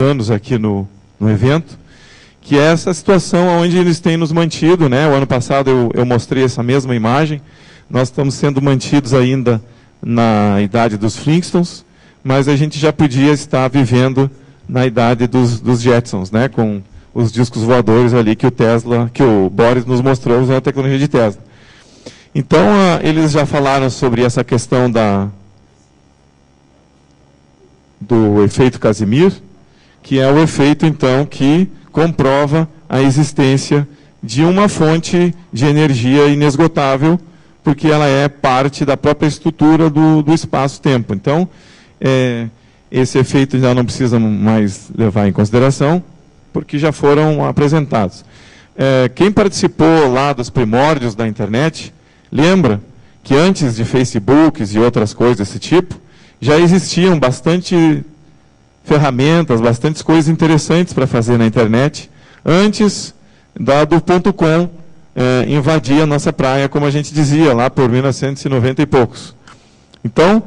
anos aqui no evento, que é essa situação onde eles têm nos mantido, né? O ano passado eu mostrei essa mesma imagem. Nós estamos sendo mantidos ainda na idade dos Flintstones, mas a gente já podia estar vivendo na idade dos Jetsons, né? Com os discos voadores ali que o Boris nos mostrou usando a tecnologia de Tesla. Então, eles já falaram sobre essa questão do efeito Casimir, que é o efeito, então, que comprova a existência de uma fonte de energia inesgotável, porque ela é parte da própria estrutura do espaço-tempo. Então, esse efeito já não precisa mais levar em consideração, porque já foram apresentados. Quem participou lá dos primórdios da internet, lembra que antes de Facebooks e outras coisas desse tipo, já existiam bastante ferramentas, bastantes coisas interessantes para fazer na internet, antes do .com invadir a nossa praia, como a gente dizia, lá por 1990 e poucos. Então,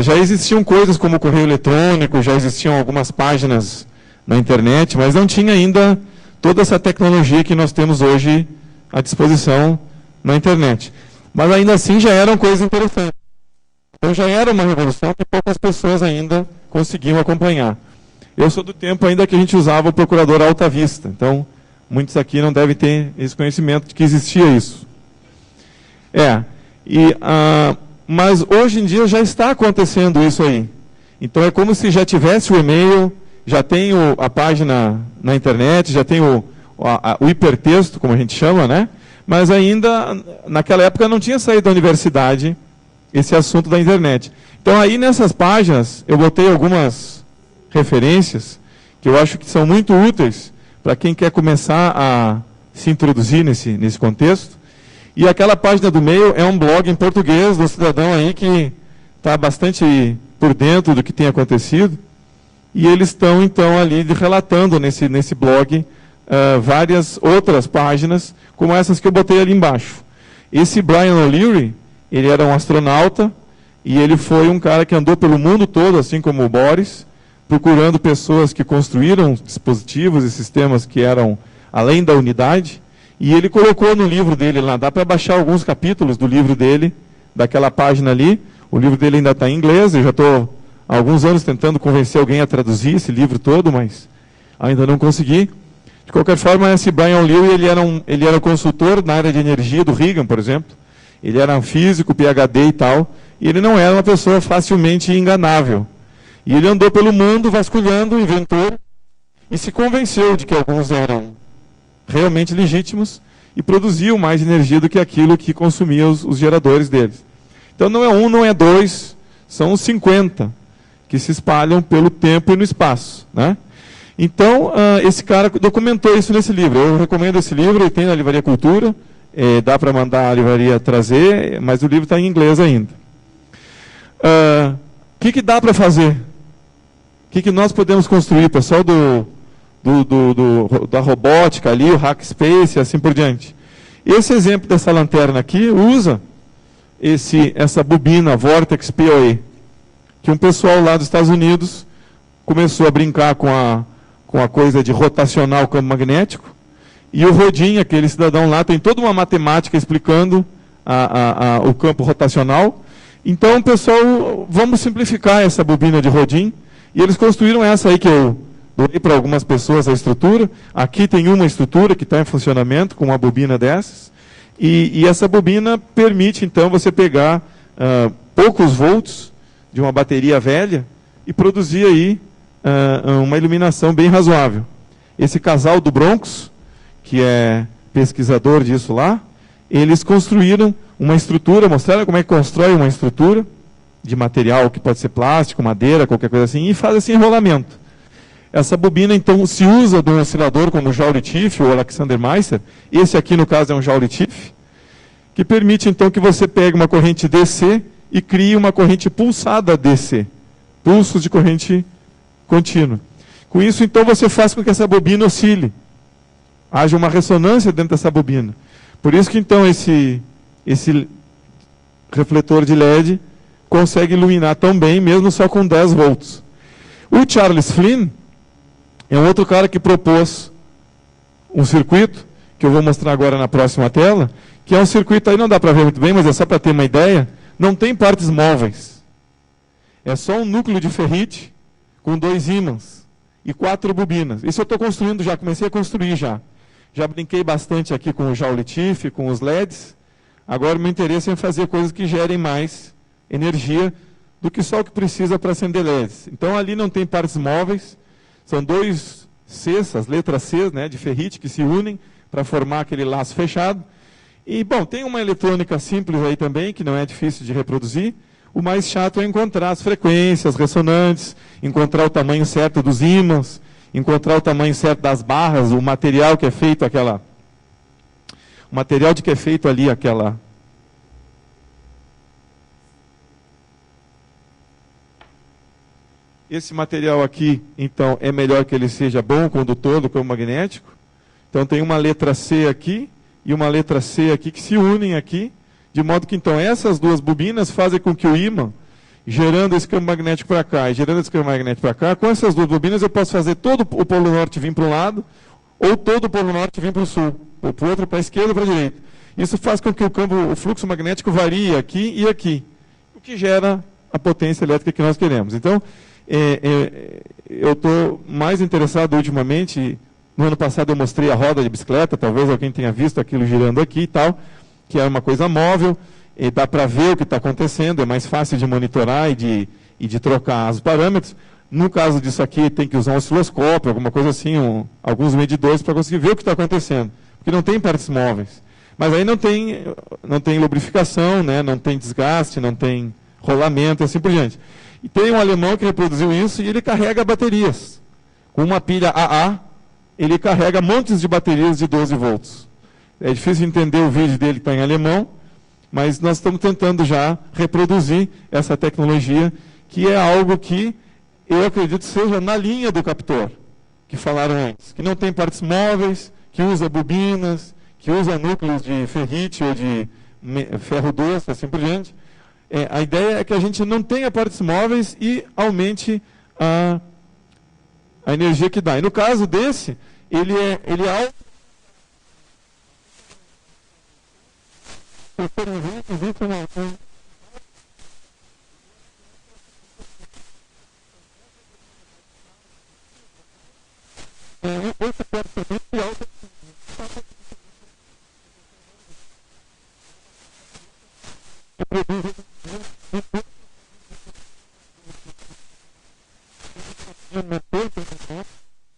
já existiam coisas como correio eletrônico, já existiam algumas páginas na internet, mas não tinha ainda toda essa tecnologia que nós temos hoje à disposição na internet. Mas ainda assim já eram coisas interessantes. Então já era uma revolução que poucas pessoas ainda conseguiam acompanhar. Eu sou do tempo ainda que a gente usava o procurador Alta Vista. Então, muitos aqui não devem ter esse conhecimento de que existia isso. Mas hoje em dia já está acontecendo isso aí. Então é como se já tivesse o e-mail, já tem a página na internet, já tem o hipertexto, como a gente chama, né? Mas ainda, naquela época, não tinha saído da universidade esse assunto da internet. Então aí nessas páginas eu botei algumas referências que eu acho que são muito úteis para quem quer começar a se introduzir nesse contexto. E aquela página do meio é um blog em português do cidadão aí que está bastante por dentro do que tem acontecido. E eles estão, então, ali relatando nesse blog várias outras páginas, como essas que eu botei ali embaixo. Esse Brian O'Leary, ele era um astronauta, e ele foi um cara que andou pelo mundo todo, assim como o Boris, procurando pessoas que construíram dispositivos e sistemas que eram além da unidade, e ele colocou no livro dele lá, dá para baixar alguns capítulos do livro dele, daquela página ali. O livro dele ainda está em inglês, eu já estou há alguns anos tentando convencer alguém a traduzir esse livro todo, mas ainda não consegui. De qualquer forma, esse Brian O'Leary, ele era consultor na área de energia do Reagan, por exemplo. Ele era um físico, PhD e tal, e ele não era uma pessoa facilmente enganável. E ele andou pelo mundo vasculhando, inventou, e se convenceu de que alguns eram realmente legítimos e produziam mais energia do que aquilo que consumia os geradores deles. Então não é um, não é dois, são os 50 que se espalham pelo tempo e no espaço, né? Então, esse cara documentou isso nesse livro. Eu recomendo esse livro, ele tem na Livraria Cultura, dá para mandar a livraria trazer, mas o livro está em inglês ainda. O que dá para fazer? O que nós podemos construir, pessoal da robótica ali, o Hackspace e assim por diante? Esse exemplo dessa lanterna aqui usa essa bobina Vortex PoE, que um pessoal lá dos Estados Unidos começou a brincar com a coisa de rotacionar o campo magnético, e o Rodin, aquele cidadão lá, tem toda uma matemática explicando o campo rotacional. Então, pessoal, vamos simplificar essa bobina de Rodin, e eles construíram essa aí que eu doei para algumas pessoas a estrutura. Aqui tem uma estrutura que está em funcionamento com uma bobina dessas, e essa bobina permite, então, você pegar poucos volts de uma bateria velha e produzir aí uma iluminação bem razoável. Esse casal do Bronx, que é pesquisador disso lá, eles construíram uma estrutura, mostraram como é que constrói uma estrutura de material que pode ser plástico, madeira, qualquer coisa assim, e faz esse enrolamento. Essa bobina, então, se usa de um oscilador como o Joule-Tiff ou Alexander-Meister. Esse aqui, no caso, é um Joule-Tiff, que permite, então, que você pegue uma corrente DC e crie uma corrente pulsada DC, pulsos de corrente contínua. Com isso, então, você faz com que essa bobina oscile. Haja uma ressonância dentro dessa bobina. Por isso que, então, esse refletor de LED consegue iluminar tão bem, mesmo só com 10 volts. O Charles Flynn, É um outro cara que propôs um circuito, que eu vou mostrar agora na próxima tela, que é um circuito, aí não dá para ver muito bem, mas é só para ter uma ideia, não tem partes móveis. É só um núcleo de ferrite com 2 ímãs e 4 bobinas. Isso eu estou construindo já, comecei a construir já. Já brinquei bastante aqui com o Joule-Tiff, com os LEDs. Agora o meu interesse é em fazer coisas que gerem mais energia do que só o que precisa para acender LEDs. Então ali não tem partes móveis, são 2 Cs, as letras C, né, de ferrite, que se unem para formar aquele laço fechado. E, bom, tem uma eletrônica simples aí também, que não é difícil de reproduzir. O mais chato é encontrar as frequências ressonantes, encontrar o tamanho certo dos ímãs, encontrar o tamanho certo das barras, o material que é feito aquela... O material de que é feito ali aquela... Esse material aqui, então, é melhor que ele seja bom condutor do campo magnético. Então tem uma letra C aqui e uma letra C aqui que se unem aqui, de modo que, então, essas 2 bobinas fazem com que o ímã, gerando esse campo magnético para cá e gerando esse campo magnético para cá, com essas 2 bobinas eu posso fazer todo o polo norte vir para um lado, ou todo o polo norte vir para o sul, ou para o outro, para a esquerda ou para a direita. Isso faz com que o fluxo magnético varie aqui e aqui, o que gera a potência elétrica que nós queremos. Então, eu estou mais interessado ultimamente, no ano passado eu mostrei a roda de bicicleta, talvez alguém tenha visto aquilo girando aqui e tal, que é uma coisa móvel, e dá para ver o que está acontecendo, é mais fácil de monitorar e de trocar os parâmetros. No caso disso aqui, tem que usar um osciloscópio, alguma coisa assim, alguns medidores para conseguir ver o que está acontecendo, porque não tem partes móveis. Mas aí não tem lubrificação, né, não tem desgaste, não tem rolamento e assim por diante. E tem um alemão que reproduziu isso e ele carrega baterias. Com uma pilha AA, ele carrega montes de baterias de 12 volts. É difícil entender o vídeo dele que está em alemão, mas nós estamos tentando já reproduzir essa tecnologia, que é algo que eu acredito seja na linha do captor, que falaram antes, que não tem partes móveis, que usa bobinas, que usa núcleos de ferrite ou de ferro doce, assim por diante. A ideia é que a gente não tenha partes móveis e aumente a energia que dá. E no caso desse, ele é alto. Existe uma esse percebimento é alto.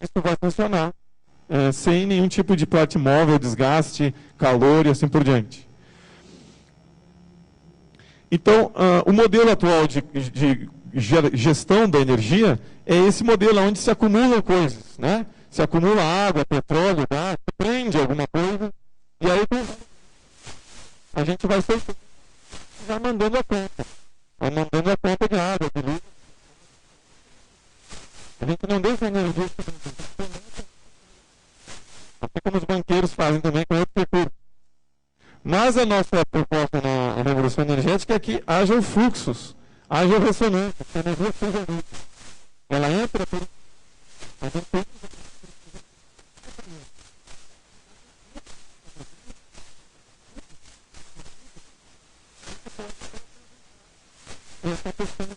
Isso vai funcionar sem nenhum tipo de parte móvel, desgaste, calor e assim por diante. Então, o modelo atual de gestão da energia é esse modelo onde se acumulam coisas, né? Se acumula água, petróleo, gás, prende alguma coisa, e aí a gente vai mandando a conta. Vai mandando a conta de água, de luz. A gente não deixa a energia assim como os banqueiros fazem também com outros recursos. Mas a nossa proposta na revolução energética é que hajam fluxos, haja ressonância, que a energia seja livre. Ela entra por... A gente tem... Essa questão de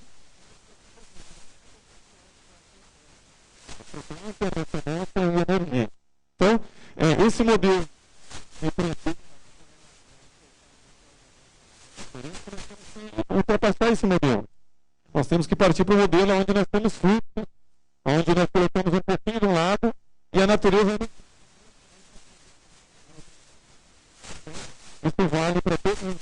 ressonância e energia. Então, esse modelo de princípio ultrapassar esse modelo. Nós temos que partir para um modelo onde nós temos fluxos, onde nós colocamos um pouquinho de um lado e a natureza... Isso vale para todos os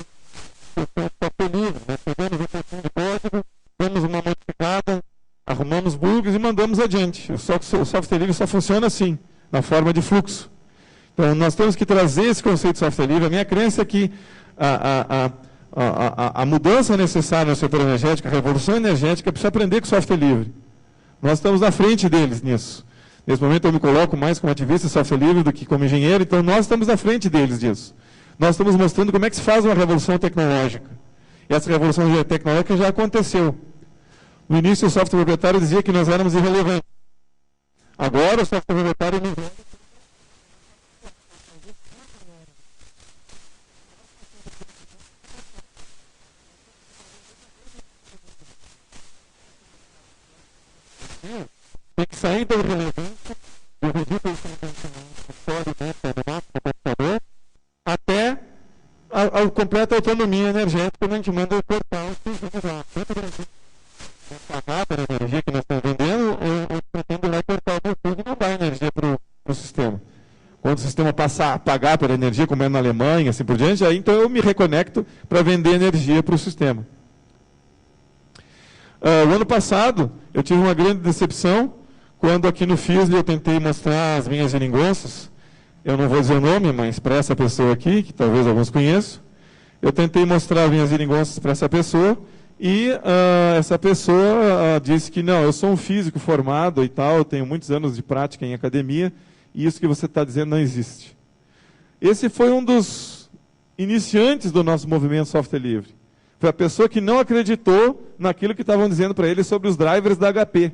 software livre. Nós pegamos um pouquinho de código, damos uma modificada, arrumamos bugs e mandamos adiante. O software livre só funciona assim, na forma de fluxo. Então, nós temos que trazer esse conceito de software livre. A minha crença é que a mudança necessária no setor energético, a revolução energética, precisa aprender com software livre. Nós estamos na frente deles nisso. Nesse momento eu me coloco mais como ativista de software livre do que como engenheiro, então nós estamos na frente deles disso. Nós estamos mostrando como é que se faz uma revolução tecnológica. E essa revolução tecnológica já aconteceu. No início o software proprietário dizia que nós éramos irrelevantes. Agora o software proprietário não vende. Tem que sair da irrelevância, do ridículo computador, até a completa autonomia energética, quando a gente manda cortar os fusos lá. Pagar pela energia que nós estamos vendendo, ou pretende lá cortar o fuso e não dá energia para o sistema. Quando o sistema passar a pagar pela energia, como é na Alemanha, assim por diante, aí então eu me reconecto para vender energia para o sistema. O ano passado, eu tive uma grande decepção, quando aqui no FISLE eu tentei mostrar as minhas geringonças. Eu não vou dizer o nome, mas para essa pessoa aqui, que talvez alguns conheçam, eu tentei mostrar as minhas geringonças para essa pessoa, e essa pessoa disse que não, eu sou um físico formado e tal, eu tenho muitos anos de prática em academia, e isso que você está dizendo não existe. Esse foi um dos iniciantes do nosso movimento software livre. Foi a pessoa que não acreditou naquilo que estavam dizendo para ele sobre os drivers da HP.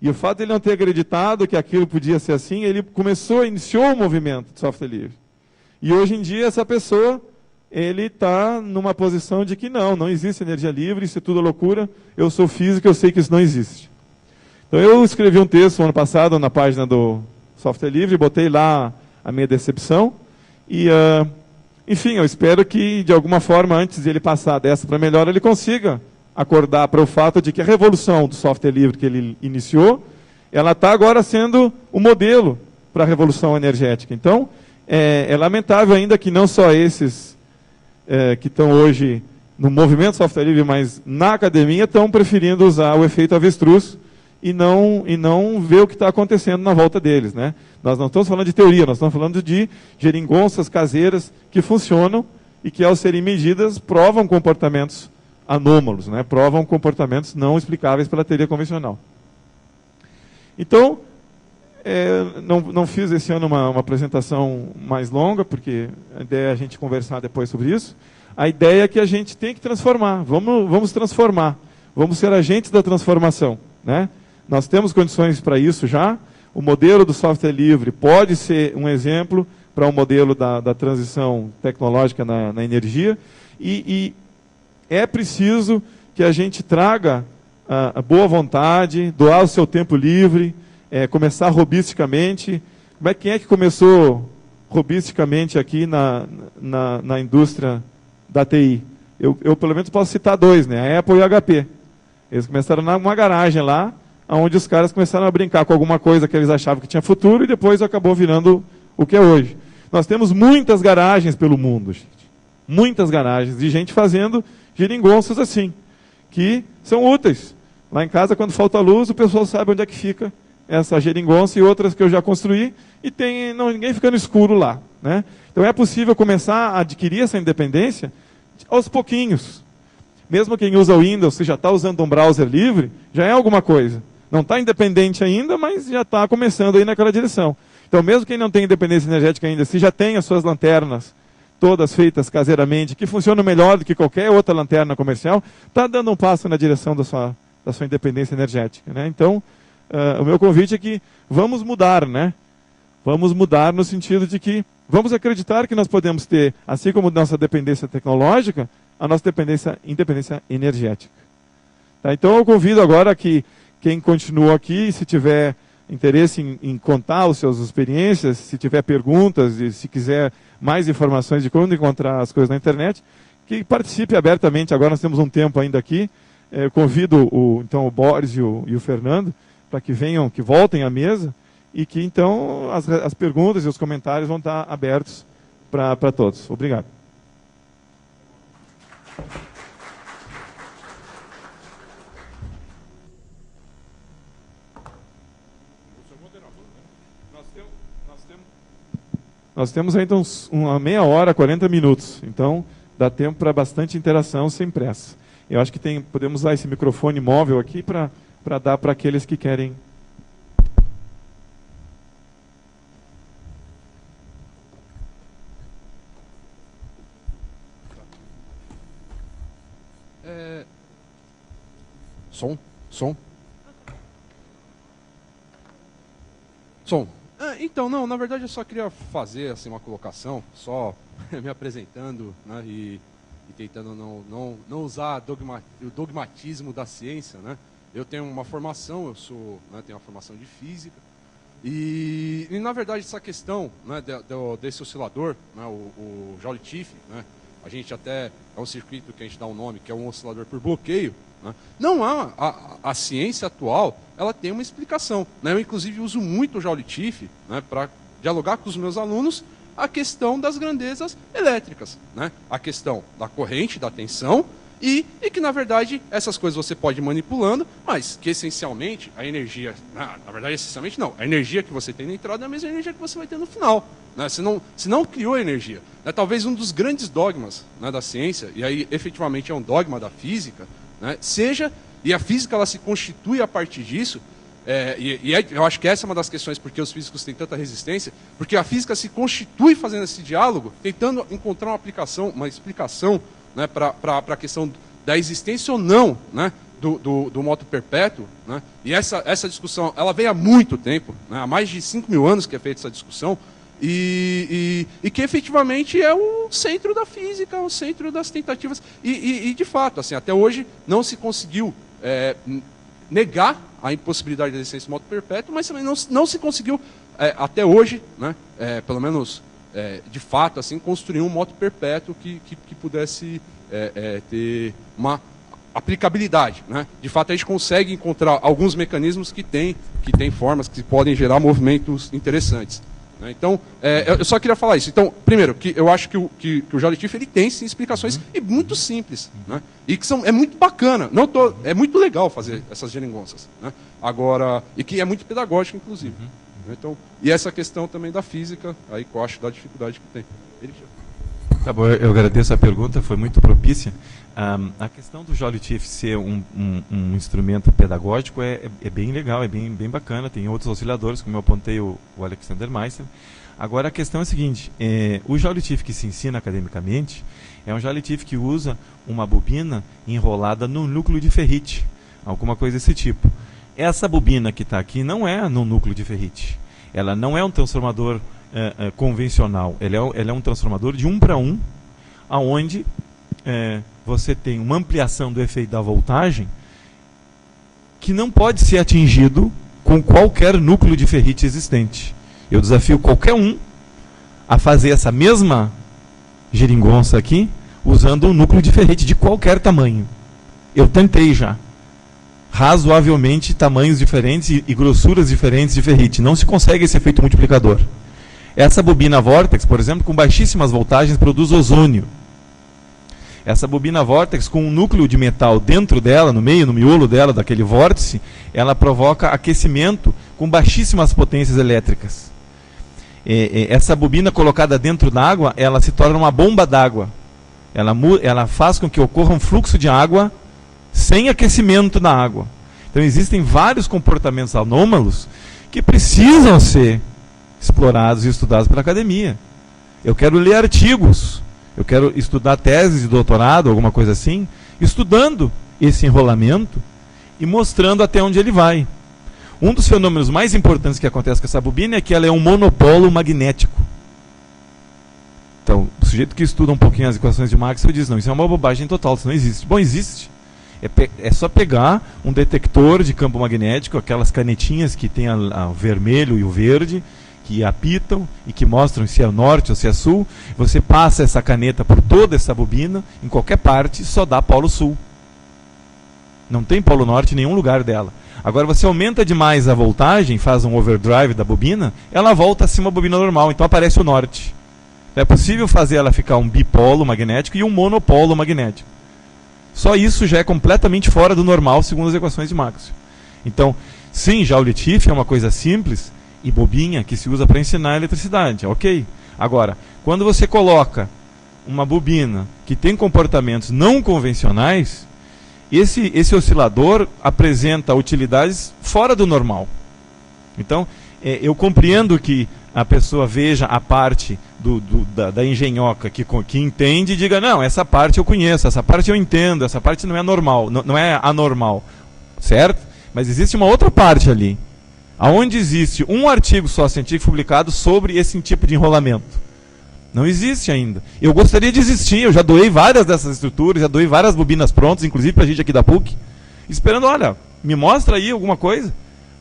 E o fato de ele não ter acreditado que aquilo podia ser assim, ele iniciou o movimento de software livre. E hoje em dia essa pessoa, ele está numa posição de que não existe energia livre, isso é tudo loucura, eu sou físico, eu sei que isso não existe. Então eu escrevi um texto ano passado na página do Software Livre, botei lá a minha decepção, e enfim, eu espero que de alguma forma, antes de ele passar dessa para melhor, ele consiga acordar para o fato de que a revolução do software livre que ele iniciou, ela está agora sendo o modelo para a revolução energética. Então, é lamentável ainda que não só esses que estão hoje no movimento software livre, mas na academia, estão preferindo usar o efeito avestruz e não ver o que está acontecendo na volta deles, né? Nós não estamos falando de teoria, nós estamos falando de geringonças caseiras que funcionam e que, ao serem medidas, provam comportamentos anômalos, né? Provam comportamentos não explicáveis pela teoria convencional. Então, não fiz esse ano uma apresentação mais longa, porque a ideia é a gente conversar depois sobre isso. A ideia é que a gente tem que transformar, vamos transformar, vamos ser agentes da transformação, né? Nós temos condições para isso já. O modelo do software livre pode ser um exemplo para um modelo da transição tecnológica na energia, e é preciso que a gente traga a boa vontade, doar o seu tempo livre, começar robisticamente. Quem é que começou robisticamente aqui na indústria da TI? Eu pelo menos posso citar dois, né? A Apple e a HP. Eles começaram numa garagem lá, onde os caras começaram a brincar com alguma coisa que eles achavam que tinha futuro, e depois acabou virando o que é hoje. Nós temos muitas garagens pelo mundo, gente. Muitas garagens de gente fazendo geringonças assim, que são úteis. Lá em casa, quando falta luz, o pessoal sabe onde é que fica essa geringonça e outras que eu já construí, e ninguém fica no escuro lá, né? Então é possível começar a adquirir essa independência aos pouquinhos. Mesmo quem usa o Windows, se já está usando um browser livre, já é alguma coisa. Não está independente ainda, mas já está começando aí naquela direção. Então, mesmo quem não tem independência energética ainda, se já tem as suas lanternas todas feitas caseiramente, que funcionam melhor do que qualquer outra lanterna comercial, está dando um passo na direção da sua independência energética, né? Então, o meu convite é que vamos mudar, né? Vamos mudar no sentido de que vamos acreditar que nós podemos ter, assim como nossa dependência tecnológica, a nossa independência energética. Tá? Então, eu convido agora que quem continuou aqui, se tiver interesse em contar as suas experiências, se tiver perguntas e se quiser mais informações de como encontrar as coisas na internet, que participe abertamente. Agora nós temos um tempo ainda aqui. Eu convido então o Boris e o Fernando para que venham, que voltem à mesa, e que então as perguntas e os comentários vão estar abertos para todos. Obrigado. Nós temos ainda uma meia hora, 40 minutos. Então, dá tempo para bastante interação sem pressa. Eu acho que podemos usar esse microfone móvel aqui para dar para aqueles que querem. Som. Som. Então, não, na verdade eu só queria fazer assim, uma colocação, só me apresentando, né, e tentando não usar o dogmatismo da ciência, né? Eu tenho uma formação, tenho uma formação de física, e na verdade essa questão, né, desse oscilador, né, o Joule-Tiff, né, a gente até, é um circuito que a gente dá um nome, que é um oscilador por bloqueio, né, não há, a ciência atual, ela tem uma explicação, né? Eu inclusive uso muito o Joule-Tiff, né, para dialogar com os meus alunos a questão das grandezas elétricas, né? A questão da corrente, da tensão, e que, na verdade, essas coisas você pode ir manipulando, mas que, essencialmente, a energia... Na verdade, essencialmente, não. A energia que você tem na entrada é a mesma energia que você vai ter no final, né? Você não criou energia. Né? Talvez um dos grandes dogmas, né, da ciência, e aí, efetivamente, é um dogma da física, né, seja... E a física, ela se constitui a partir disso... eu acho que essa é uma das questões porque os físicos têm tanta resistência, porque a física se constitui fazendo esse diálogo, tentando encontrar uma explicação, né, para a questão da existência ou não, né, do moto perpétuo, né? E essa discussão, ela vem há muito tempo, né, há mais de 5.000 anos que é feita essa discussão, e que efetivamente é o centro da física, o centro das tentativas, e de fato, assim, até hoje não se conseguiu negar a impossibilidade da existência do moto perpétuo, mas também não se conseguiu, até hoje, né, pelo menos de fato, assim, construir um moto perpétuo que pudesse ter uma aplicabilidade, né? De fato, a gente consegue encontrar alguns mecanismos que têm formas que podem gerar movimentos interessantes. Né? Então, eu só queria falar isso. Então, primeiro, que eu acho que o Joule-Tiff ele tem sim explicações e muito simples, né? E que é muito bacana. É muito legal fazer essas geringonças, né? Agora, e que é muito pedagógico, inclusive. Então, e essa questão também da física, aí que eu acho da dificuldade que tem. Tá bom, eu agradeço a pergunta, foi muito propícia. A questão do Joule-Tiff ser um instrumento pedagógico é bem legal, é bem bacana. Tem outros osciladores, como eu apontei o Alexander Meister. Agora a questão é a seguinte, o Joule-Tiff que se ensina academicamente é um Joule-Tiff que usa uma bobina enrolada no núcleo de ferrite, alguma coisa desse tipo. Essa bobina que está aqui não é no núcleo de ferrite. Ela não é um transformador convencional. Ela é um transformador de 1 para 1, onde você tem uma ampliação do efeito da voltagem que não pode ser atingido com qualquer núcleo de ferrite existente. Eu desafio qualquer um a fazer essa mesma geringonça aqui usando um núcleo de ferrite de qualquer tamanho. Eu tentei já. Razoavelmente tamanhos diferentes e grossuras diferentes de ferrite. Não se consegue esse efeito multiplicador. Essa bobina Vortex, por exemplo, com baixíssimas voltagens, produz ozônio. Essa bobina Vortex, com um núcleo de metal dentro dela, no miolo dela, daquele vórtice, ela provoca aquecimento com baixíssimas potências elétricas. Essa bobina colocada dentro d'água, ela se torna uma bomba d'água. Ela faz com que ocorra um fluxo de água sem aquecimento na água. Então existem vários comportamentos anômalos que precisam ser explorados e estudados pela academia. Eu quero ler artigos, eu quero estudar teses de doutorado, alguma coisa assim, estudando esse enrolamento e mostrando até onde ele vai. Um dos fenômenos mais importantes que acontece com essa bobina é que ela é um monopolo magnético. Então, o sujeito que estuda um pouquinho as equações de Maxwell diz, não, isso é uma bobagem total, isso não existe. Bom, existe. É só pegar um detector de campo magnético, aquelas canetinhas que tem o vermelho e o verde, que apitam e que mostram se é norte ou se é sul. Você passa essa caneta por toda essa bobina, em qualquer parte, só dá polo sul. Não tem polo norte em nenhum lugar dela. Agora você aumenta demais a voltagem, faz um overdrive da bobina, ela volta acima da bobina normal, então aparece o norte. É possível fazer ela ficar um bipolo magnético e um monopolo magnético. Só isso já é completamente fora do normal, segundo as equações de Maxwell. Então, sim, Joule-Tiff é uma coisa simples e bobinha que se usa para ensinar a eletricidade, ok? Agora, quando você coloca uma bobina que tem comportamentos não convencionais, esse oscilador apresenta utilidades fora do normal. Então, eu compreendo que a pessoa veja a parte da engenhoca que entende e diga, não, essa parte eu conheço, essa parte eu entendo, essa parte não é normal, não é anormal, certo? Mas existe uma outra parte ali, Aonde existe um artigo só científico publicado sobre esse tipo de enrolamento? Não existe ainda. Eu gostaria de existir, eu já doei várias dessas estruturas, já doei várias bobinas prontas, inclusive para a gente aqui da PUC, esperando, olha, me mostra aí alguma coisa,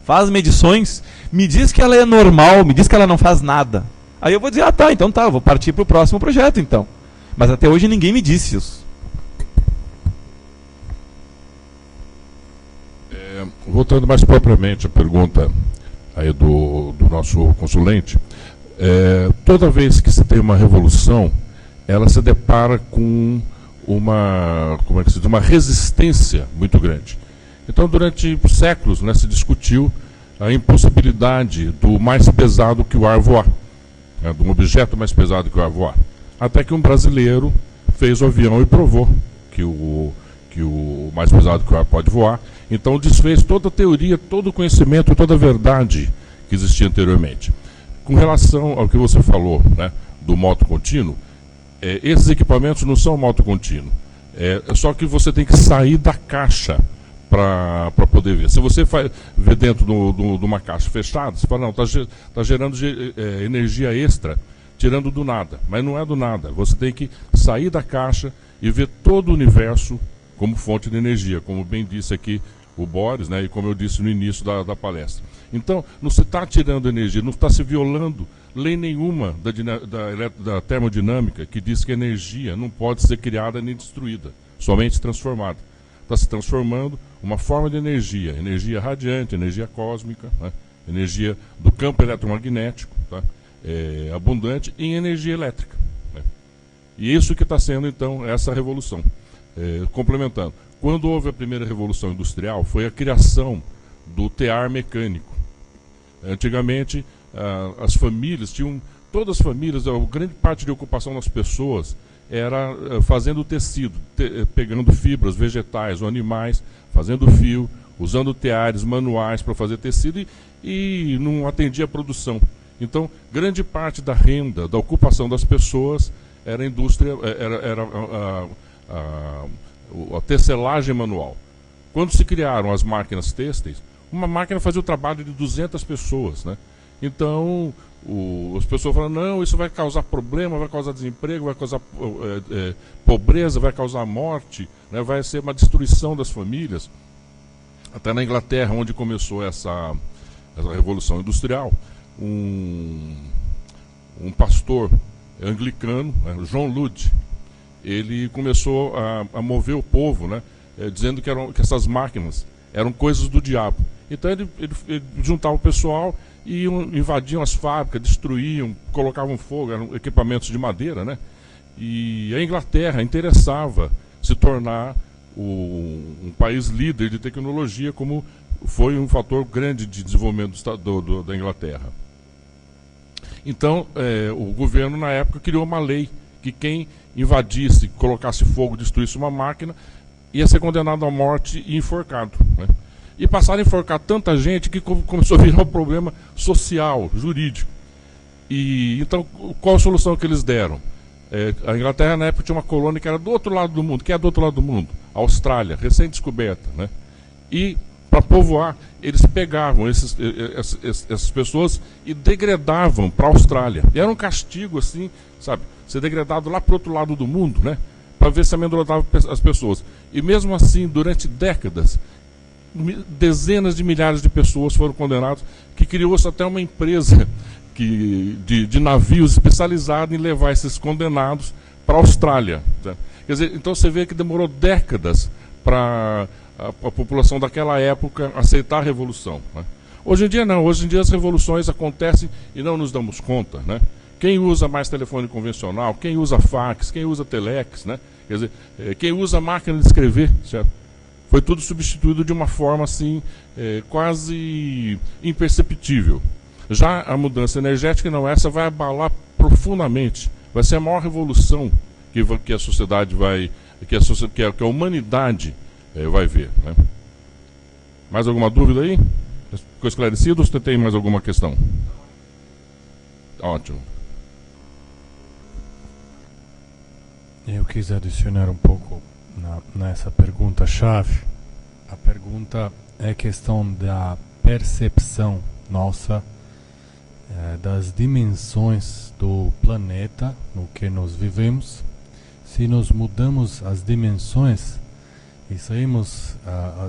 faz medições, me diz que ela é normal, me diz que ela não faz nada. Aí eu vou dizer, tá, então tá, eu vou partir para o próximo projeto então. Mas até hoje ninguém me disse isso. Voltando mais propriamente à pergunta aí do nosso consulente, toda vez que se tem uma revolução, ela se depara com uma resistência muito grande. Então, durante séculos, né, se discutiu a impossibilidade do mais pesado que o ar voar, né, de um objeto mais pesado que o ar voar. Até que um brasileiro fez o avião e provou que o mais pesado que o ar pode voar. Então desfez toda a teoria, todo o conhecimento, toda a verdade que existia anteriormente. Com relação ao que você falou, né, do moto contínuo, esses equipamentos não são moto contínuo. Só que você tem que sair da caixa para poder ver. Se você vê dentro de uma caixa fechada, você fala, não, está gerando energia extra, tirando do nada. Mas não é do nada. Você tem que sair da caixa e ver todo o universo como fonte de energia, como bem disse aqui o Boris, né, e como eu disse no início da palestra. Então, não se está tirando energia, não está se violando lei nenhuma da termodinâmica que diz que a energia não pode ser criada nem destruída, somente transformada. Está se transformando uma forma de energia, energia radiante, energia cósmica, né, energia do campo eletromagnético, tá, abundante, em energia elétrica. Né. E isso que está sendo, então, essa revolução. Complementando, quando houve a primeira revolução industrial, foi a criação do tear mecânico. Antigamente, as famílias tinham, todas as famílias, a grande parte de ocupação das pessoas era fazendo tecido, pegando fibras vegetais ou animais, fazendo fio, usando teares manuais para fazer tecido e não atendia a produção. Então, grande parte da renda, da ocupação das pessoas era a indústria, a tecelagem manual. Quando se criaram as máquinas têxteis, uma máquina fazia o trabalho de 200 pessoas, né? Então, as pessoas falam, não, isso vai causar problema, vai causar desemprego, vai causar pobreza, vai causar morte, né? Vai ser uma destruição das famílias. Até na Inglaterra, onde começou essa revolução industrial, um pastor anglicano, né, John Ludd, ele começou a mover o povo, né, dizendo que essas máquinas eram coisas do diabo. Então ele juntava o pessoal e invadiam as fábricas, destruíam, colocavam fogo, eram equipamentos de madeira, né? E a Inglaterra interessava se tornar um país líder de tecnologia, como foi um fator grande de desenvolvimento da Inglaterra. Então, o governo, na época, criou uma lei que quem invadisse, colocasse fogo, destruísse uma máquina, ia ser condenado à morte e enforcado, né? E passaram a enforcar tanta gente que começou a virar um problema social, jurídico. E então, qual a solução que eles deram? A Inglaterra, na época, tinha uma colônia que era do outro lado do mundo. Que é do outro lado do mundo? A Austrália, recém-descoberta, né? E, para povoar, eles pegavam essas pessoas e degradavam para a Austrália. E era um castigo, assim, sabe? Ser degradado lá para o outro lado do mundo, né? Para ver se amedrontava as pessoas. E mesmo assim, durante décadas, dezenas de milhares de pessoas foram condenadas, que criou-se até uma empresa de navios especializada em levar esses condenados para a Austrália. Né? Quer dizer, então você vê que demorou décadas para a população daquela época aceitar a revolução. Né? Hoje em dia não, hoje em dia as revoluções acontecem e não nos damos conta. Né? Quem usa mais telefone convencional, quem usa fax, quem usa telex, né? Quer dizer, quem usa máquina de escrever, certo? Foi tudo substituído de uma forma assim, quase imperceptível. Já a mudança energética, não, essa vai abalar profundamente. Vai ser a maior revolução que a sociedade vai, que a humanidade vai ver. Né? Mais alguma dúvida aí? Ficou esclarecido ou você tem mais alguma questão? Ótimo. Eu quis adicionar um pouco nessa pergunta-chave. A pergunta é a questão da percepção nossa, das dimensões do planeta no que nós vivemos. Se nós mudamos as dimensões e saímos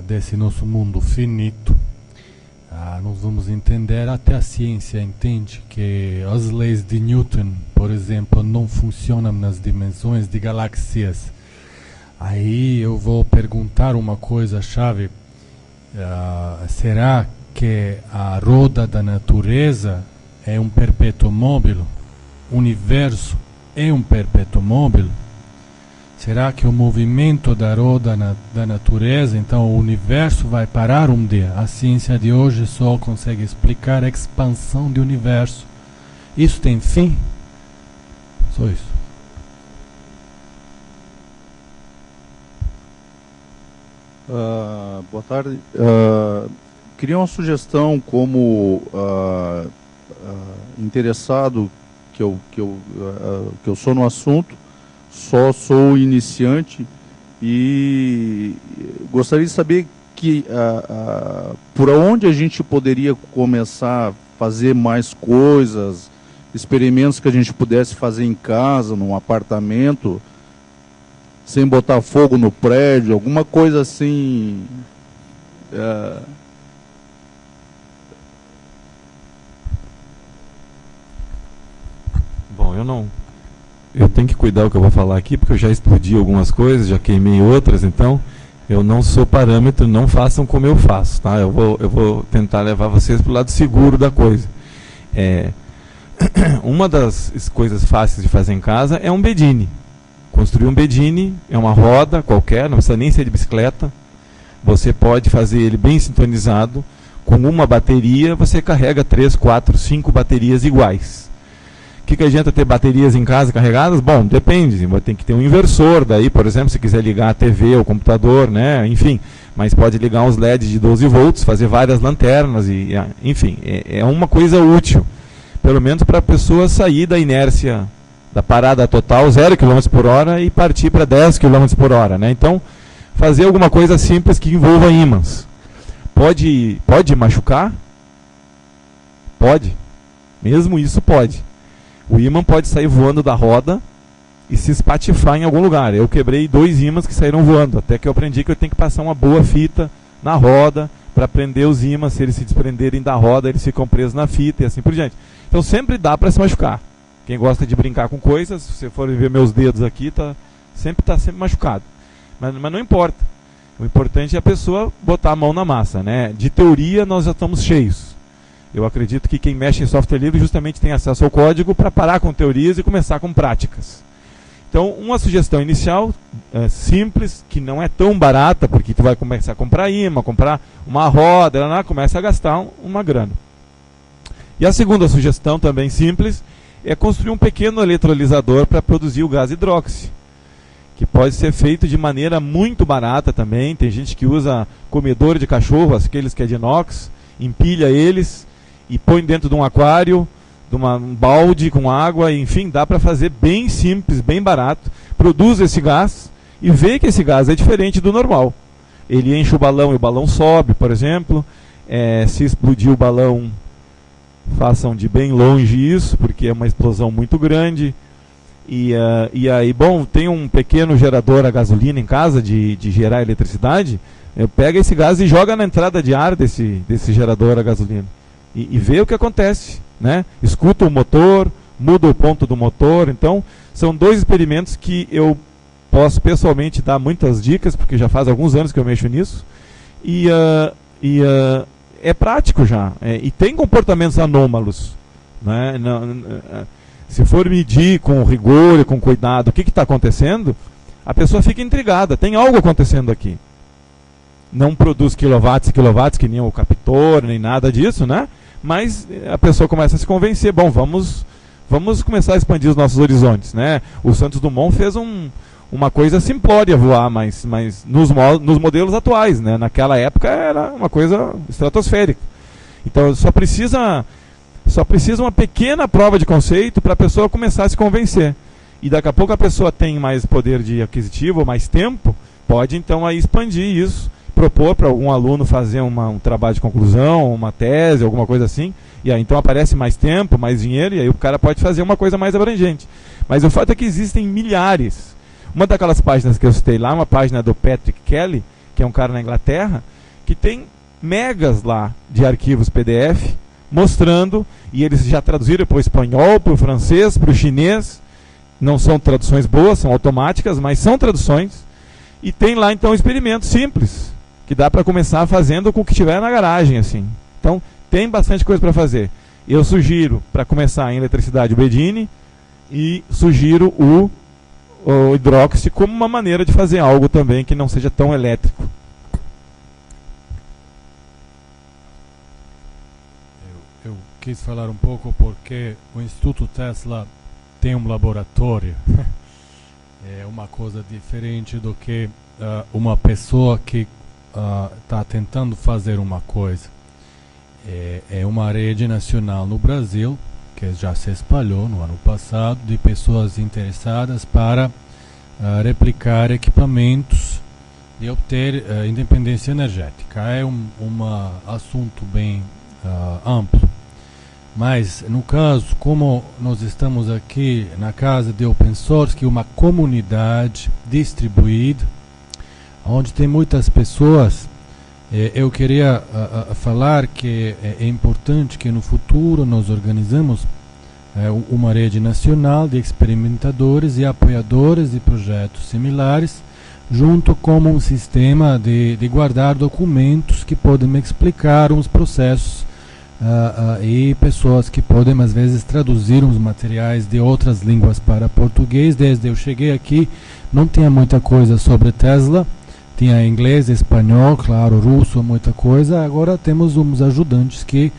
desse nosso mundo finito, nós vamos entender, até a ciência entende, que as leis de Newton, por exemplo, não funcionam nas dimensões de galáxias. Aí eu vou perguntar uma coisa chave: será que a roda da natureza é um perpétuo móvel? O universo é um perpétuo móvel? Será que o movimento da roda da natureza, então o universo vai parar um dia? A ciência de hoje só consegue explicar a expansão do universo. Isso tem fim? Só isso. Boa tarde. Queria uma sugestão como interessado, que eu sou no assunto, só sou iniciante e gostaria de saber por onde a gente poderia começar a fazer mais coisas, experimentos que a gente pudesse fazer em casa, num apartamento, sem botar fogo no prédio, alguma coisa assim. Bom, eu tenho que cuidar do que eu vou falar aqui, porque eu já explodi algumas coisas, já queimei outras, então eu não sou parâmetro, não façam como eu faço, tá? Eu vou tentar levar vocês para o lado seguro da coisa. Uma das coisas fáceis de fazer em casa é um bedine. Construir um bedine é uma roda qualquer, não precisa nem ser de bicicleta. Você pode fazer ele bem sintonizado. Com uma bateria, você carrega 3, 4, 5 baterias iguais. O que adianta ter baterias em casa carregadas? Bom, depende. Tem que ter um inversor, daí, por exemplo, se quiser ligar a TV ou computador, né? Enfim. Mas pode ligar uns LEDs de 12 volts, fazer várias lanternas, enfim. É uma coisa útil. Pelo menos para a pessoa sair da inércia, da parada total, 0 km por hora, e partir para 10 km por hora, né? Então, fazer alguma coisa simples que envolva ímãs. Pode machucar? Pode. Mesmo isso pode. O ímã pode sair voando da roda e se espatifar em algum lugar. Eu quebrei 2 ímãs que saíram voando, até que eu aprendi que eu tenho que passar uma boa fita na roda para prender os ímãs. Se eles se desprenderem da roda, eles ficam presos na fita e assim por diante. Então sempre dá para se machucar. Quem gosta de brincar com coisas, se você for ver meus dedos aqui, sempre machucado. Mas não importa. O importante é a pessoa botar a mão na massa, né? De teoria nós já estamos cheios. Eu acredito que quem mexe em software livre justamente tem acesso ao código para parar com teorias e começar com práticas. Então, uma sugestão inicial, simples, que não é tão barata, porque tu vai começar a comprar imã, comprar uma roda, começa a gastar uma grana. E a segunda sugestão, também simples, é construir um pequeno eletrolisador para produzir o gás hidróxido, que pode ser feito de maneira muito barata também. Tem gente que usa comedor de cachorro, aqueles que é de inox, empilha eles e põe dentro de um aquário, de um balde com água, enfim, dá para fazer bem simples, bem barato. Produz esse gás e vê que esse gás é diferente do normal. Ele enche o balão e o balão sobe, por exemplo. Se explodir o balão, façam de bem longe isso, porque é uma explosão muito grande. E aí, bom, tem um pequeno gerador a gasolina em casa de gerar eletricidade. Pega esse gás e joga na entrada de ar desse gerador a gasolina e vê o que acontece, né? Escuta o motor, muda o ponto do motor. Então, são 2 experimentos que eu posso pessoalmente dar muitas dicas, porque já faz alguns anos que eu mexo nisso. É prático já. E tem comportamentos anômalos, né? Se for medir com rigor e com cuidado o que está acontecendo, a pessoa fica intrigada. Tem algo acontecendo aqui. Não produz quilowatts e quilowatts, que nem o captor, nem nada disso, né? Mas a pessoa começa a se convencer. Bom, vamos começar a expandir os nossos horizontes, né? O Santos Dumont fez uma coisa simplória voar, mas nos modelos atuais, né? Naquela época era uma coisa estratosférica. Então só precisa uma pequena prova de conceito para a pessoa começar a se convencer. E daqui a pouco a pessoa tem mais poder de aquisitivo, mais tempo, pode então aí expandir isso propor para algum aluno fazer um trabalho de conclusão, uma tese, alguma coisa assim, e aí então aparece mais tempo, mais dinheiro, e aí o cara pode fazer uma coisa mais abrangente. Mas o fato é que existem milhares. Uma daquelas páginas que eu citei lá, uma página do Patrick Kelly, que é um cara na Inglaterra, que tem megas lá de arquivos PDF, mostrando, e eles já traduziram para o espanhol, para o francês, para o chinês. Não são traduções boas, são automáticas, mas são traduções. E tem lá então um experimento simples, que dá para começar fazendo com o que tiver na garagem, assim. Então, tem bastante coisa para fazer. Eu sugiro, para começar em eletricidade, o Bedini, e sugiro o hidróxido como uma maneira de fazer algo também que não seja tão elétrico. Eu quis falar um pouco porque o Instituto Tesla tem um laboratório. É uma coisa diferente do que uma pessoa que está tentando fazer uma coisa. É uma rede nacional no Brasil, que já se espalhou no ano passado, de pessoas interessadas para replicar equipamentos e obter independência energética. É um assunto bem amplo. Mas, no caso, como nós estamos aqui na casa de Open Source, que é uma comunidade distribuída, onde tem muitas pessoas, eu queria falar que é importante que no futuro nós organizamos uma rede nacional de experimentadores e apoiadores de projetos similares, junto com um sistema de guardar documentos que podem explicar os processos e pessoas que podem às vezes traduzir os materiais de outras línguas para português. Desde eu cheguei aqui não tinha muita coisa sobre Tesla, tinha inglês, espanhol, claro, russo, muita coisa. Agora temos uns ajudantes que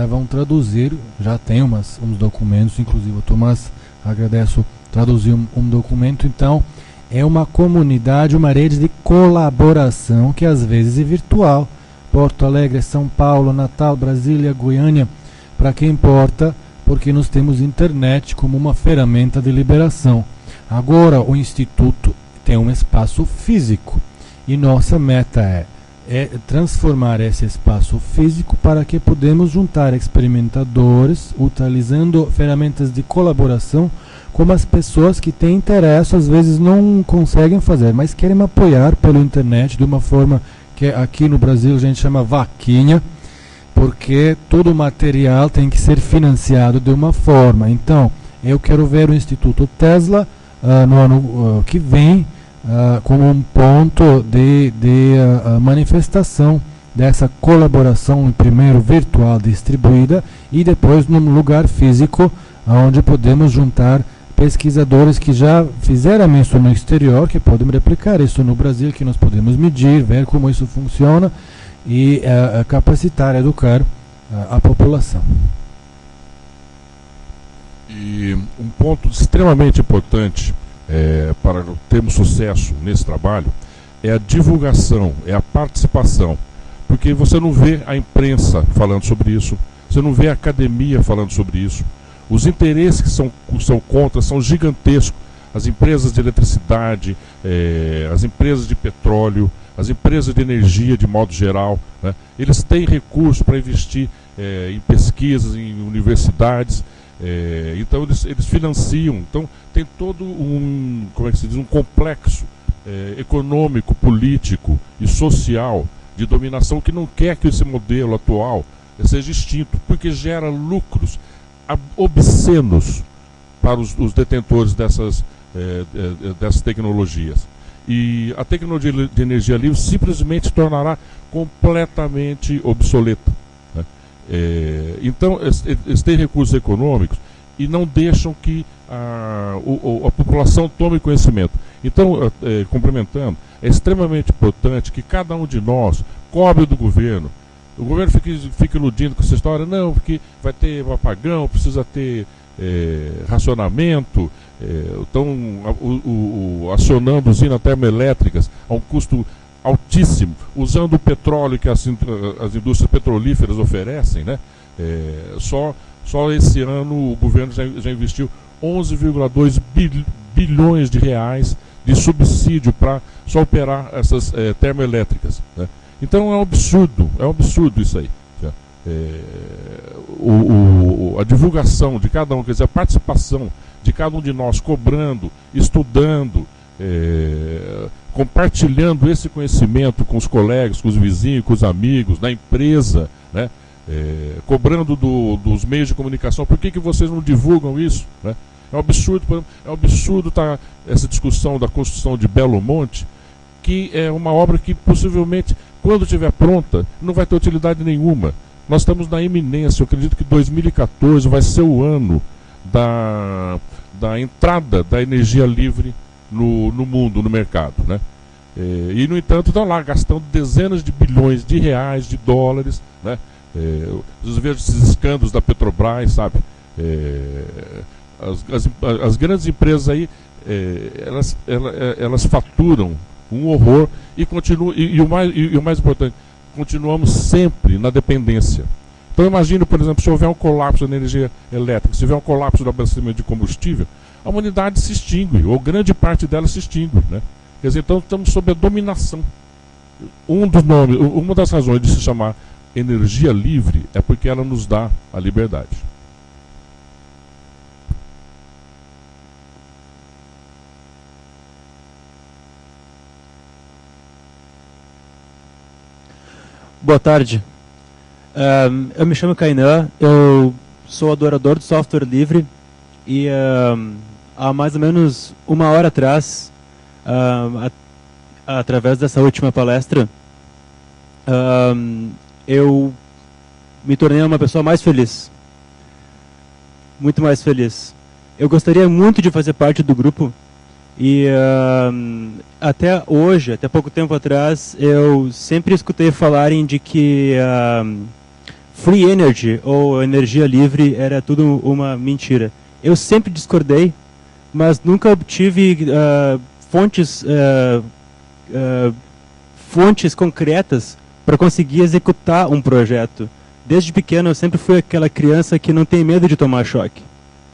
vão traduzir, já tem uns documentos, inclusive o Tomás, agradeço, traduzir um documento. Então é uma comunidade, uma rede de colaboração que às vezes é virtual. Porto Alegre, São Paulo, Natal, Brasília, Goiânia, para quem importa, porque nós temos internet como uma ferramenta de liberação. Agora o Instituto tem um espaço físico e nossa meta é transformar esse espaço físico para que podemos juntar experimentadores, utilizando ferramentas de colaboração, como as pessoas que têm interesse, às vezes não conseguem fazer, mas querem apoiar pela internet de uma forma que aqui no Brasil a gente chama vaquinha, porque todo o material tem que ser financiado de uma forma. Então, eu quero ver o Instituto Tesla no ano que vem como um ponto de manifestação dessa colaboração, primeiro virtual distribuída e depois num lugar físico, onde podemos juntar pesquisadores que já fizeram isso no exterior, que podem replicar isso no Brasil, que nós podemos medir, ver como isso funciona e capacitar, educar a população. E um ponto extremamente importante para termos sucesso nesse trabalho é a divulgação, é a participação, porque você não vê a imprensa falando sobre isso, você não vê a academia falando sobre isso. Os interesses que são contra são gigantescos. As empresas de eletricidade, as empresas de petróleo, as empresas de energia de modo geral, né? Eles têm recursos para investir em pesquisas, em universidades, então eles financiam. Então tem todo um complexo econômico, político e social de dominação que não quer que esse modelo atual seja extinto, porque gera lucros obscenos para os detentores dessas tecnologias. E a tecnologia de energia livre simplesmente se tornará completamente obsoleta, né? Então, eles têm recursos econômicos e não deixam que a população tome conhecimento. Então, complementando, é extremamente importante que cada um de nós cobre do governo. O governo fica iludindo com essa história, não, porque vai ter um apagão, precisa ter racionamento, estão acionando usinas termoelétricas a um custo altíssimo, usando o petróleo que as indústrias petrolíferas oferecem, né? Só esse ano o governo já investiu 11,2 bilhões de reais de subsídio para só operar essas termoelétricas, né? Então é um absurdo isso aí. A divulgação de cada um, quer dizer, a participação de cada um de nós, cobrando, estudando, compartilhando esse conhecimento com os colegas, com os vizinhos, com os amigos, na empresa, né? Cobrando dos meios de comunicação, por que vocês não divulgam isso, né? É um absurdo essa discussão da construção de Belo Monte, que é uma obra que possivelmente, quando estiver pronta, não vai ter utilidade nenhuma. Nós estamos na iminência, eu acredito que 2014 vai ser o ano da entrada da energia livre no mundo, no mercado, né? E, no entanto, estão lá gastando dezenas de bilhões de reais, de dólares, né? Os esses escândalos da Petrobras, sabe? As grandes empresas aí, elas faturam um horror e continuam, e o mais importante, continuamos sempre na dependência. Então imagine, por exemplo, se houver um colapso da energia elétrica, se houver um colapso do abastecimento de combustível, a humanidade se extingue, ou grande parte dela se extingue, né? Quer dizer, então estamos sob a dominação. Uma das razões de se chamar energia livre é porque ela nos dá a liberdade. Boa tarde. Eu me chamo Kainan, eu sou adorador do software livre e há mais ou menos uma hora atrás, através dessa última palestra, eu me tornei uma pessoa mais feliz. Muito mais feliz. Eu gostaria muito de fazer parte do grupo e até hoje, até pouco tempo atrás, eu sempre escutei falarem de que free energy, ou energia livre, era tudo uma mentira. Eu sempre discordei, mas nunca obtive fontes concretas para conseguir executar um projeto. Desde pequeno eu sempre fui aquela criança que não tem medo de tomar choque.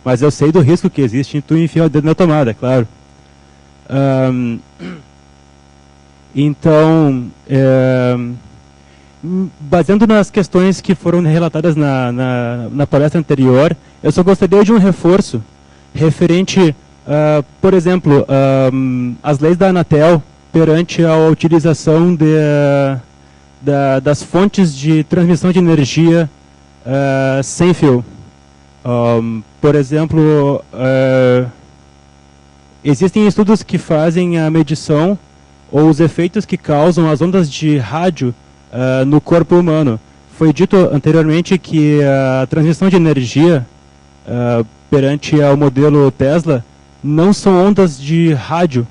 Mas eu sei do risco que existe em tu enfiar o dedo na tomada, é claro. Então, baseando nas questões que foram relatadas na palestra anterior, eu só gostaria de um reforço referente, por exemplo, as leis da Anatel perante a utilização das fontes de transmissão de energia sem fio. Por exemplo, existem estudos que fazem a medição ou os efeitos que causam as ondas de rádio no corpo humano. Foi dito anteriormente que a transmissão de energia perante ao modelo Tesla não são ondas de rádio,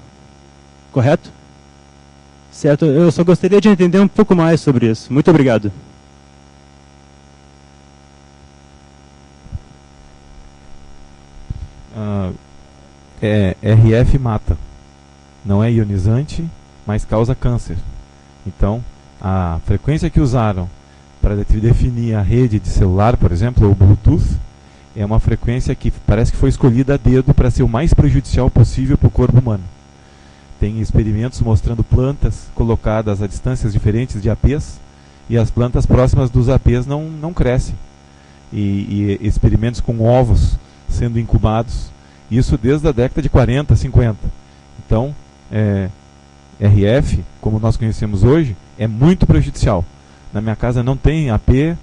correto? Certo? Eu só gostaria de entender um pouco mais sobre isso. Muito obrigado. RF mata. Não é ionizante, mas causa câncer. Então, a frequência que usaram para definir a rede de celular, por exemplo, ou Bluetooth, é uma frequência que parece que foi escolhida a dedo para ser o mais prejudicial possível para o corpo humano. Tem experimentos mostrando plantas colocadas a distâncias diferentes de APs, e as plantas próximas dos APs não crescem. E experimentos com ovos sendo incubados, isso desde a década de 40, 50. Então, RF, como nós conhecemos hoje, é muito prejudicial. Na minha casa não tem AP,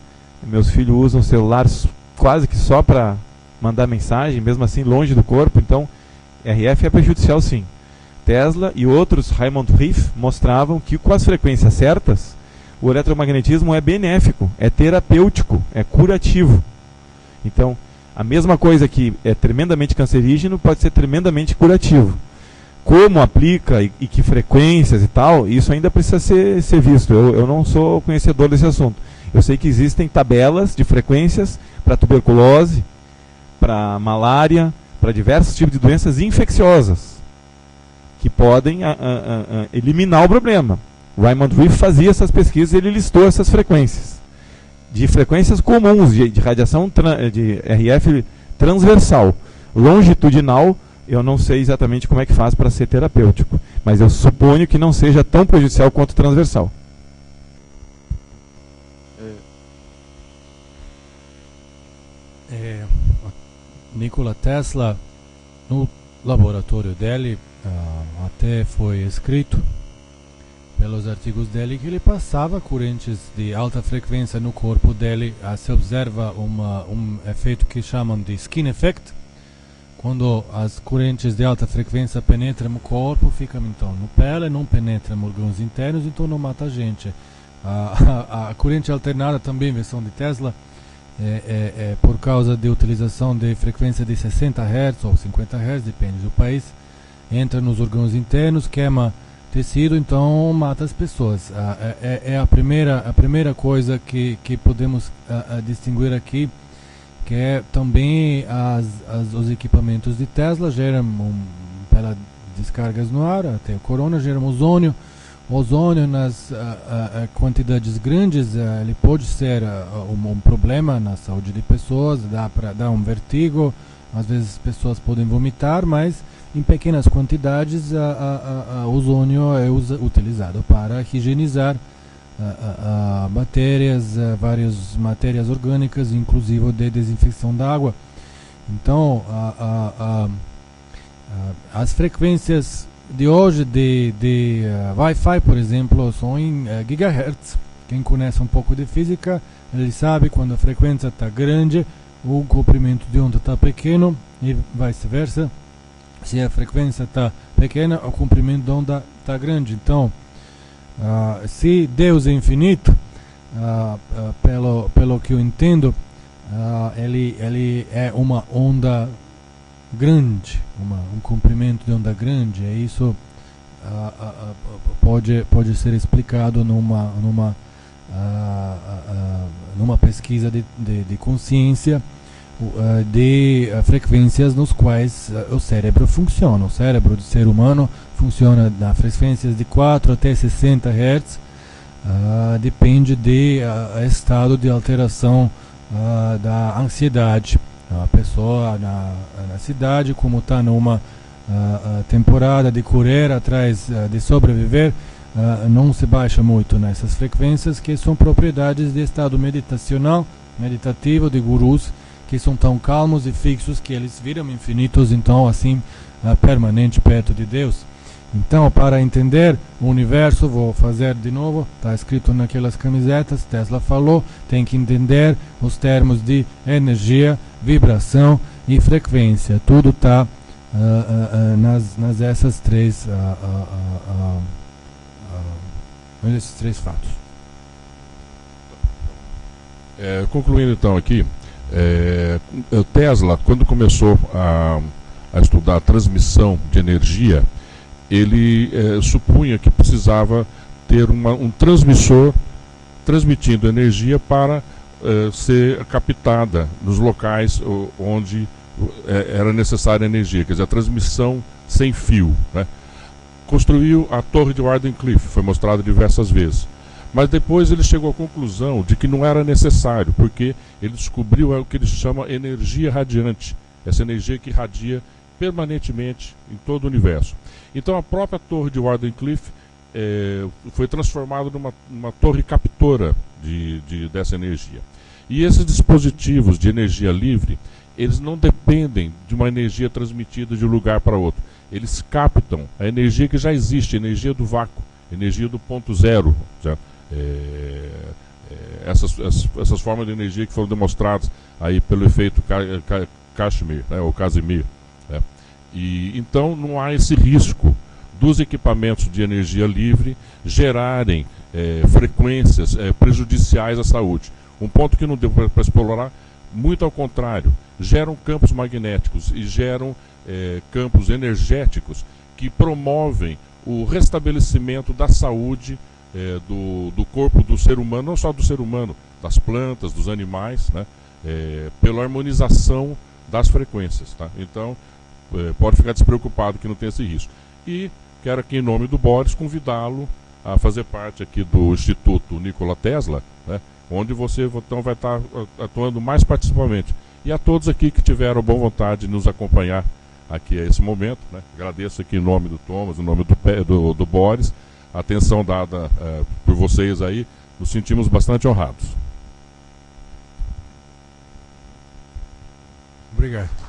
meus filhos usam celulares quase que só para mandar mensagem, mesmo assim longe do corpo, então RF é prejudicial sim. Tesla e outros, Raymond Riff, mostravam que com as frequências certas, o eletromagnetismo é benéfico, é terapêutico, é curativo. Então, a mesma coisa que é tremendamente cancerígeno pode ser tremendamente curativo. Como aplica e que frequências e tal, isso ainda precisa ser visto. Eu não sou conhecedor desse assunto. Eu sei que existem tabelas de frequências para tuberculose, para malária, para diversos tipos de doenças infecciosas, que podem eliminar o problema. O Raymond Riff fazia essas pesquisas e ele listou essas frequências. De frequências comuns, de radiação de RF transversal. Longitudinal, eu não sei exatamente como é que faz para ser terapêutico, mas eu suponho que não seja tão prejudicial quanto transversal. Nikola Tesla, no laboratório dele, até foi escrito pelos artigos dele que ele passava correntes de alta frequência no corpo dele. Se observa um efeito que chamam de skin effect. Quando as correntes de alta frequência penetram no corpo, ficam então no pele, não penetram nos órgãos internos, então não mata a gente. A corrente alternada também, versão de Tesla, por causa da utilização de frequência de 60 Hz ou 50 Hz, depende do país, entra nos órgãos internos, queima tecido, então mata as pessoas. É a primeira coisa que podemos distinguir aqui, que é também os equipamentos de Tesla geram pelas descargas no ar, até o corona, geram ozônio. O ozônio nas quantidades grandes, ele pode ser um problema na saúde de pessoas, dá para dar um vertigo, às vezes as pessoas podem vomitar, mas em pequenas quantidades o ozônio é utilizado para higienizar bactérias, várias matérias orgânicas, inclusive de desinfecção da água. Então, as frequências de hoje de Wi-Fi, por exemplo, são em gigahertz. Quem conhece um pouco de física, ele sabe quando a frequência está grande, o comprimento de onda está pequeno e vice-versa. Se a frequência está pequena, o comprimento de onda está grande. Então, se Deus é infinito, pelo que eu entendo, ele é uma onda grande, um comprimento de onda grande. E isso pode ser explicado numa pesquisa de consciência de frequências nos quais o cérebro funciona. O cérebro do ser humano funciona na frequências de 4 até 60 Hz, depende do estado de alteração da ansiedade. A pessoa na cidade, como está numa temporada de correr atrás de sobreviver, não se baixa muito nessas frequências, que são propriedades de estado meditativo de gurus, que são tão calmos e fixos que eles viram infinitos, então assim, permanente perto de Deus. Então, para entender o universo, vou fazer de novo, está escrito naquelas camisetas, Tesla falou, tem que entender os termos de energia, vibração e frequência. Tudo está essas três esses três fatos. Concluindo então aqui, Tesla, quando começou a estudar a transmissão de energia, ele supunha que precisava ter um transmissor transmitindo energia para ser captada nos locais onde era necessária energia, quer dizer, a transmissão sem fio, né? Construiu a torre de Wardenclyffe, foi mostrado diversas vezes, mas depois ele chegou à conclusão de que não era necessário, porque ele descobriu o que ele chama energia radiante, essa energia que irradia permanentemente em todo o universo. Então a própria torre de Wardenclyffe foi transformada numa torre captora dessa energia. E esses dispositivos de energia livre, eles não dependem de uma energia transmitida de um lugar para outro. Eles captam a energia que já existe, a energia do vácuo, a energia do ponto zero. Essas formas de energia que foram demonstradas aí pelo efeito Kashmir, né, ou Casimir. Né? E então não há esse risco dos equipamentos de energia livre gerarem frequências prejudiciais à saúde. Um ponto que não deu para explorar, muito ao contrário, geram campos magnéticos e geram campos energéticos que promovem o restabelecimento da saúde do corpo do ser humano, não só do ser humano, das plantas, dos animais, né, pela harmonização das frequências. Tá? Então, pode ficar despreocupado que não tem esse risco. E quero aqui, em nome do Boris, convidá-lo a fazer parte aqui do Instituto Nikola Tesla, né, onde você então vai estar atuando mais participativamente. E a todos aqui que tiveram boa vontade de nos acompanhar aqui a esse momento, né? Agradeço aqui em nome do Thomas, em nome do Boris, a atenção dada por vocês aí, nos sentimos bastante honrados. Obrigado.